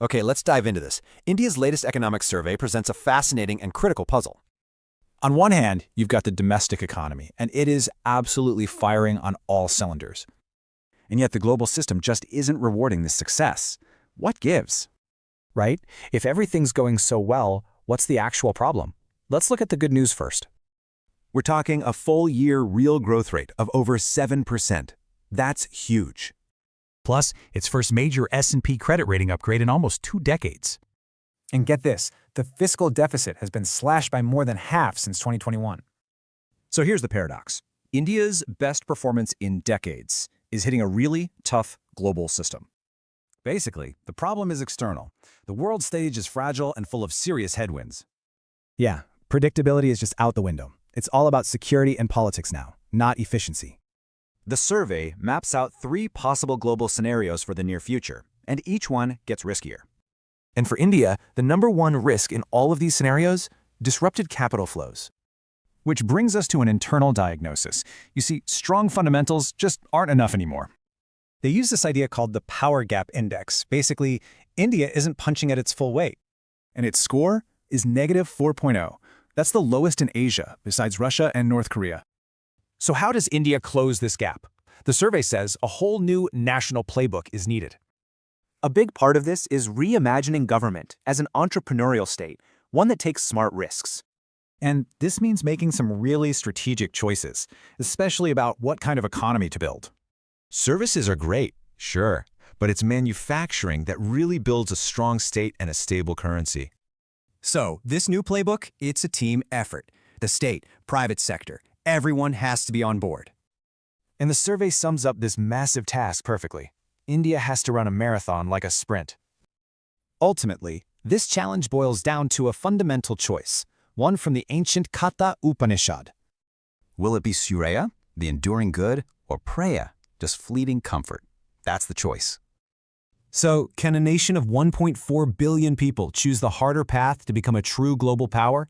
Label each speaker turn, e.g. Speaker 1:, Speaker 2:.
Speaker 1: Okay, let's dive into this. India's latest economic survey presents a fascinating and critical puzzle.
Speaker 2: On one hand, you've got the domestic economy, and it is absolutely firing on all cylinders. And yet the global system just isn't rewarding this success. What gives? Right? If everything's going so well, what's the actual problem? Let's look at the good news first.
Speaker 3: We're talking a full-year real growth rate of over 7%. That's huge.
Speaker 4: Plus, its first major S&P credit rating upgrade in almost 2 decades.
Speaker 5: And get this, the fiscal deficit has been slashed by more than half since 2021.
Speaker 6: So here's the paradox. India's best performance in decades is hitting a really tough global system.
Speaker 3: Basically, the problem is external. The world stage is fragile and full of serious headwinds.
Speaker 2: Yeah, predictability is just out the window. It's all about security and politics now, not efficiency.
Speaker 6: The survey maps out 3 possible global scenarios for the near future, and each one gets riskier.
Speaker 7: And for India, the number one risk in all of these scenarios? Disrupted capital flows.
Speaker 4: Which brings us to an internal diagnosis. You see, strong fundamentals just aren't enough anymore.
Speaker 5: They use this idea called the power gap index. Basically, India isn't punching at its full weight.
Speaker 2: And its score is negative 4.0. That's the lowest in Asia, besides Russia and North Korea.
Speaker 7: So how does India close this gap? The survey says a whole new national playbook is needed.
Speaker 8: A big part of this is reimagining government as an entrepreneurial state, one that takes smart risks.
Speaker 2: And this means making some really strategic choices, especially about what kind of economy to build.
Speaker 3: Services are great, sure, but it's manufacturing that really builds a strong state and a stable currency.
Speaker 9: So, this new playbook, it's a team effort. The state, private sector, everyone has to be on board.
Speaker 7: And the survey sums up this massive task perfectly. India has to run a marathon like a sprint.
Speaker 2: Ultimately, this challenge boils down to a fundamental choice, one from the ancient Katha Upanishad.
Speaker 1: Will it be Surya, the enduring good, or Preya, just fleeting comfort? That's the choice.
Speaker 9: So, can a nation of 1.4 billion people choose the harder path to become a true global power?